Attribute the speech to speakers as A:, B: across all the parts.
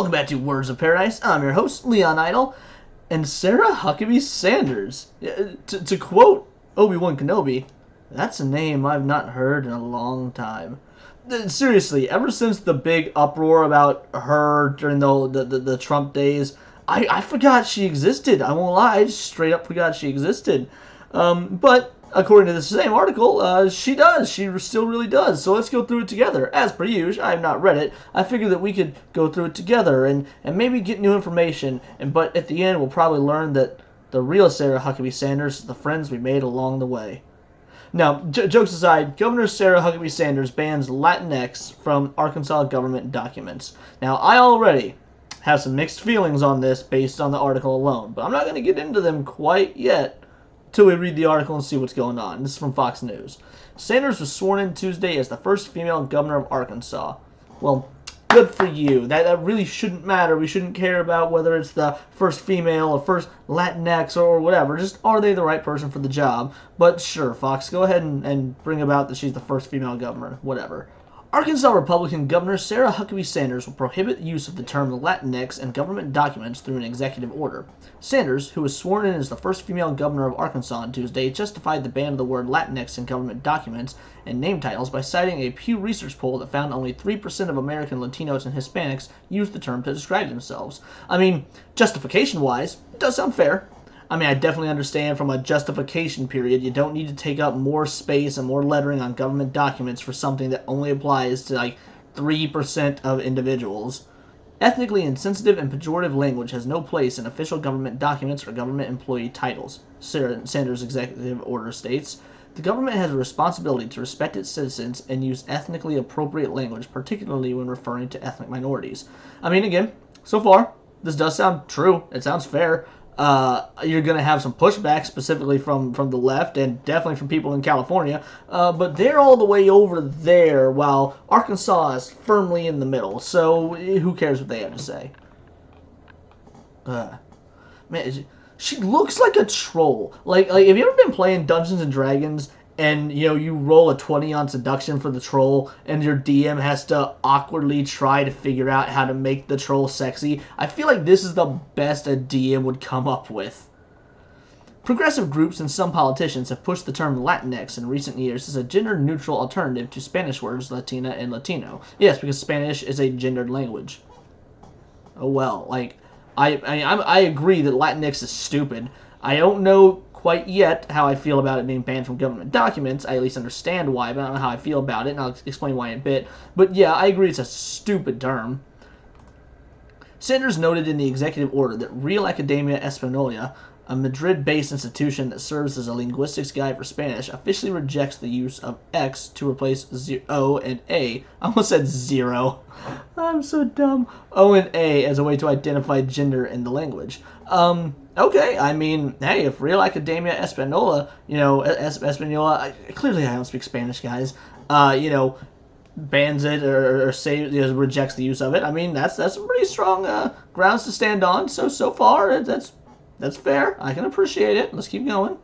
A: Welcome back to Words of Paradise. I'm your host, Leon Idle, and Sarah Huckabee Sanders. To quote Obi-Wan Kenobi, that's a name I've not heard in a long time. Seriously, ever since the big uproar about her during the Trump days, I forgot she existed. I won't lie, I just straight up forgot she existed. But according to the same article, she does. She still really does. So let's go through it together. As per usual, I have not read it. I figured that we could go through it together and maybe get new information. But at the end, we'll probably learn that the real Sarah Huckabee Sanders is the friends we made along the way. Now, jokes aside, Governor Sarah Huckabee Sanders bans Latinx from Arkansas government documents. Now, I already have some mixed feelings on this based on the article alone, but I'm not going to get into them quite yet till we read the article and see what's going on. This is from Fox News. Sanders was sworn in Tuesday as the first female governor of Arkansas. Well, good for you. That really shouldn't matter. We shouldn't care about whether it's the first female or first Latinx or whatever. Just are they the right person for the job? But sure, Fox, go ahead and bring about that she's the first female governor. Whatever. Arkansas Republican Governor Sarah Huckabee Sanders will prohibit the use of the term Latinx in government documents through an executive order. Sanders, who was sworn in as the first female governor of Arkansas on Tuesday, justified the ban of the word Latinx in government documents and name titles by citing a Pew Research poll that found only 3% of American Latinos and Hispanics use the term to describe themselves. I mean, justification-wise, it does sound fair. I mean, I definitely understand from a justification period, you don't need to take up more space and more lettering on government documents for something that only applies to, like, 3% of individuals. Ethnically insensitive and pejorative language has no place in official government documents or government employee titles, Sanders' executive order states. The government has a responsibility to respect its citizens and use ethnically appropriate language, particularly when referring to ethnic minorities. I mean, again, so far, this does sound true. It sounds fair. You're going to have some pushback, specifically from the left and definitely from people in California, but they're all the way over there while Arkansas is firmly in the middle, so who cares what they have to say? Man, she looks like a troll. Like, have you ever been playing Dungeons and Dragons and, you know, you roll a 20 on seduction for the troll, and your DM has to awkwardly try to figure out how to make the troll sexy? I feel like this is the best a DM would come up with. Progressive groups and some politicians have pushed the term Latinx in recent years as a gender-neutral alternative to Spanish words Latina and Latino. Yes, because Spanish is a gendered language. Oh well, like, I agree that Latinx is stupid. I don't know quite yet how I feel about it being banned from government documents. I at least understand why, but I don't know how I feel about it, and I'll explain why in a bit. But yeah, I agree it's a stupid term. Sanders noted in the executive order that Real Academia Española, a Madrid-based institution that serves as a linguistics guide for Spanish, officially rejects the use of X to replace O and A. I almost said zero. I'm so dumb. O and A as a way to identify gender in the language. Okay, I mean, hey, if Real Academia Española, you know, Española, clearly I don't speak Spanish, guys, you know, bans it or say, you know, rejects the use of it, I mean, that's some pretty strong grounds to stand on. So far, that's fair. I can appreciate it. Let's keep going.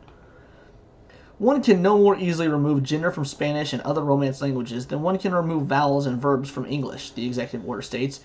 A: One can no more easily remove gender from Spanish and other Romance languages than one can remove vowels and verbs from English, the executive order states.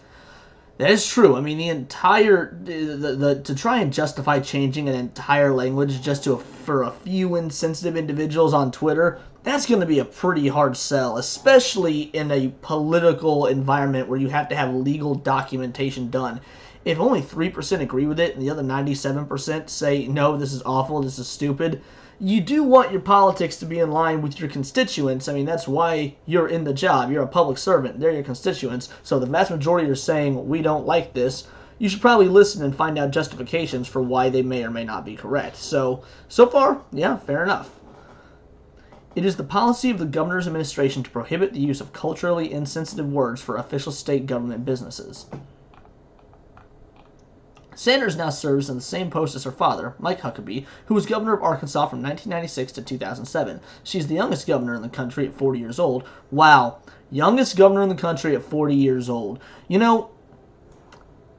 A: That is true. I mean, the entire to try and justify changing an entire language just for a few insensitive individuals on Twitter, that's going to be a pretty hard sell, especially in a political environment where you have to have legal documentation done. If only 3% agree with it and the other 97% say, no, this is awful, this is stupid, you do want your politics to be in line with your constituents. I mean, that's why you're in the job. You're a public servant. They're your constituents. So the vast majority are saying, we don't like this. You should probably listen and find out justifications for why they may or may not be correct. So far, yeah, fair enough. It is the policy of the governor's administration to prohibit the use of culturally insensitive words for official state government businesses. Sanders now serves in the same post as her father, Mike Huckabee, who was governor of Arkansas from 1996 to 2007. She's the youngest governor in the country at 40 years old. Wow, youngest governor in the country at 40 years old. You know,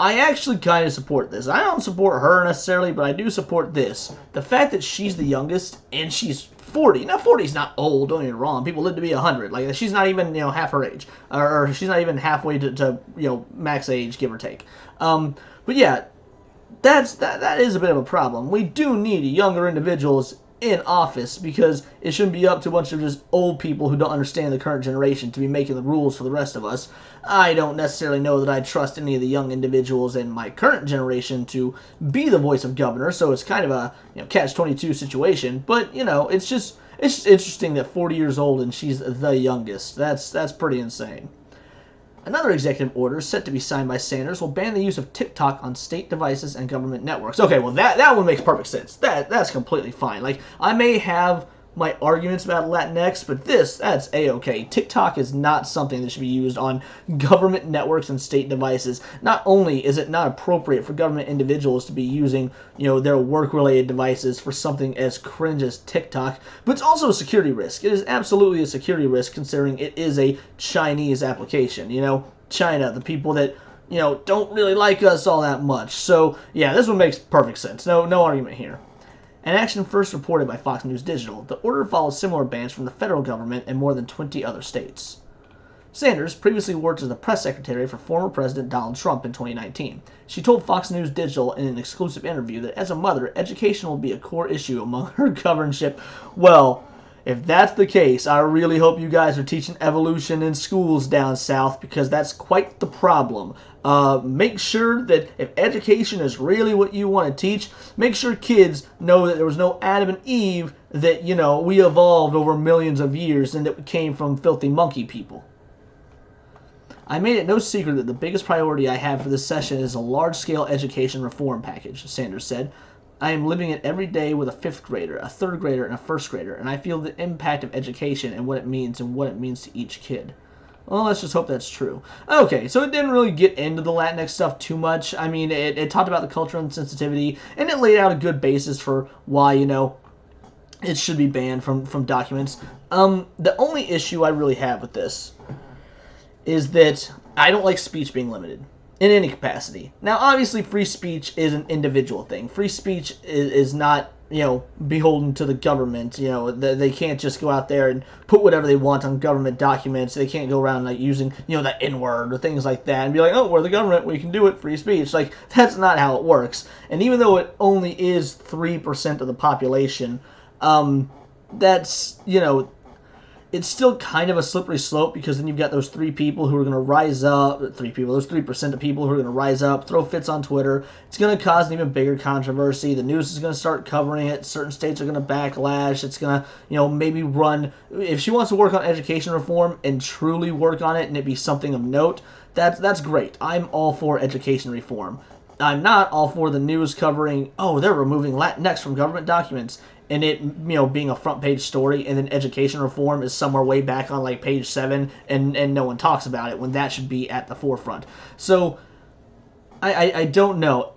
A: I actually kind of support this. I don't support her necessarily, but I do support this. The fact that she's the youngest and she's 40. Now, 40 is not old, don't get me wrong. People live to be 100. Like, she's not even, half her age. Or she's not even halfway to max age, give or take. But yeah, that is a bit of a problem. We do need younger individuals in office because it shouldn't be up to a bunch of just old people who don't understand the current generation to be making the rules for the rest of us. I don't necessarily know that I trust any of the young individuals in my current generation to be the voice of governor, so it's kind of a catch-22 situation. But it's interesting that 40 years old and she's the youngest. That's pretty insane. Another executive order set to be signed by Sanders will ban the use of TikTok on state devices and government networks. Okay, well that one makes perfect sense. That's completely fine. Like, I may have my arguments about Latinx, but that's A-okay. TikTok is not something that should be used on government networks and state devices. Not only is it not appropriate for government individuals to be using, their work-related devices for something as cringe as TikTok, but it's also a security risk. It is absolutely a security risk considering it is a Chinese application. China, the people that, don't really like us all that much. So, yeah, this one makes perfect sense. No argument here. An action first reported by Fox News Digital, the order follows similar bans from the federal government and more than 20 other states. Sanders previously worked as the press secretary for former President Donald Trump in 2019. She told Fox News Digital in an exclusive interview that as a mother, education will be a core issue among her governorship. Well, if that's the case, I really hope you guys are teaching evolution in schools down south because that's quite the problem. Make sure that if education is really what you want to teach, make sure kids know that there was no Adam and Eve, that, we evolved over millions of years and that we came from filthy monkey people. I made it no secret that the biggest priority I have for this session is a large-scale education reform package, Sanders said. I am living it every day with a 5th grader, a 3rd grader, and a 1st grader, and I feel the impact of education and what it means to each kid. Well, let's just hope that's true. Okay, so it didn't really get into the Latinx stuff too much. I mean, it talked about the cultural insensitivity, and it laid out a good basis for why, it should be banned from documents. The only issue I really have with this is that I don't like speech being limited in any capacity. Now, obviously, free speech is an individual thing. Free speech is not, beholden to the government. They can't just go out there and put whatever they want on government documents. They can't go around, using, the N-word or things like that and be like, oh, we're the government, we can do it, free speech. Like, that's not how it works. And even though it only is 3% of the population, that's, it's still kind of a slippery slope because then you've got those 3 people who are going to rise up, those 3% of people who are going to rise up, throw fits on Twitter. It's going to cause an even bigger controversy. The news is going to start covering it. Certain states are going to backlash. It's going to, maybe run. If she wants to work on education reform and truly work on it and it be something of note, that's great. I'm all for education reform. I'm not all for the news covering, oh, they're removing Latinx from government documents, and it, being a front page story, and then education reform is somewhere way back on like page 7, and no one talks about it when that should be at the forefront. So I don't know.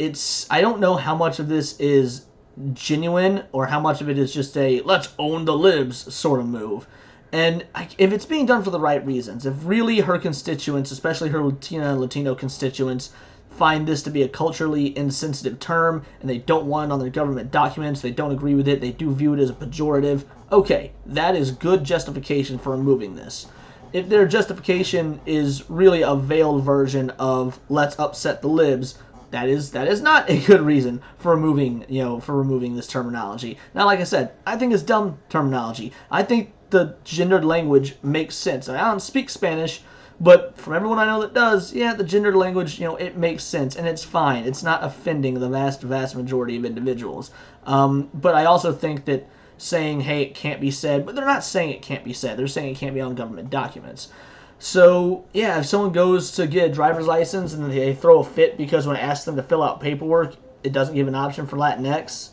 A: I don't know how much of this is genuine or how much of it is just a let's own the libs sort of move. And if it's being done for the right reasons, if really her constituents, especially her Latino constituents, find this to be a culturally insensitive term and they don't want it on their government documents, they don't agree with it, they do view it as a pejorative, okay, that is good justification for removing this. If their justification is really a veiled version of let's upset the libs, that is not a good reason for removing this terminology. Now, like I said, I think it's dumb terminology. I think the gendered language makes sense. I don't speak Spanish, but from everyone I know that does, yeah, the gendered language, it makes sense, and it's fine. It's not offending the vast, vast majority of individuals. But I also think that saying, hey, it can't be said, but they're not saying it can't be said. They're saying it can't be on government documents. So, yeah, if someone goes to get a driver's license and they throw a fit because when I ask them to fill out paperwork, it doesn't give an option for Latinx,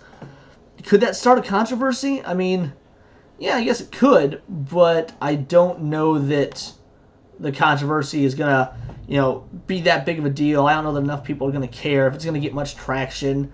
A: could that start a controversy? I mean, yeah, I guess it could, but I don't know that the controversy is going to, be that big of a deal. I don't know that enough people are going to care, if it's going to get much traction.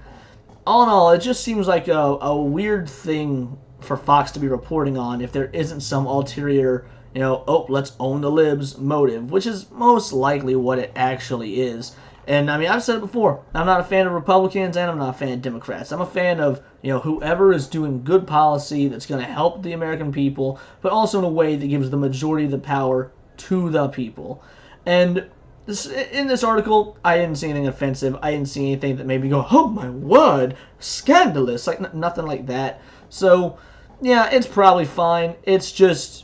A: All in all, it just seems like a weird thing for Fox to be reporting on if there isn't some ulterior, oh, let's own the libs motive, which is most likely what it actually is. And I mean, I've said it before. I'm not a fan of Republicans and I'm not a fan of Democrats. I'm a fan of, whoever is doing good policy that's going to help the American people, but also in a way that gives the majority of the power to the people. And in this article, I didn't see anything offensive. I didn't see anything that made me go, oh my word, scandalous. Like, nothing like that. So, yeah, it's probably fine. It's just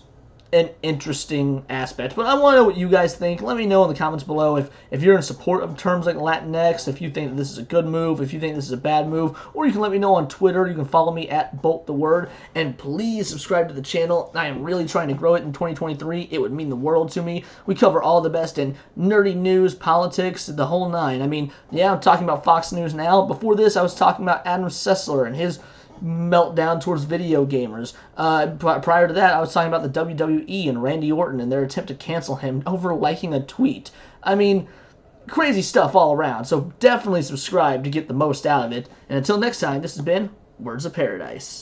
A: an interesting aspect. But I want to know what you guys think. Let me know in the comments below if you're in support of terms like Latinx, if you think that this is a good move, if you think this is a bad move, or you can let me know on Twitter. You can follow me at BoltTheWord, and please subscribe to the channel. I am really trying to grow it in 2023. It would mean the world to me. We cover all the best in nerdy news, politics, the whole nine. I mean, yeah, I'm talking about Fox News now. Before this, I was talking about Adam Sessler and his meltdown towards video gamers. Prior to that, I was talking about the WWE and Randy Orton and their attempt to cancel him over liking a tweet. I mean, crazy stuff all around. So definitely subscribe to get the most out of it. And until next time, this has been Words of Paradise.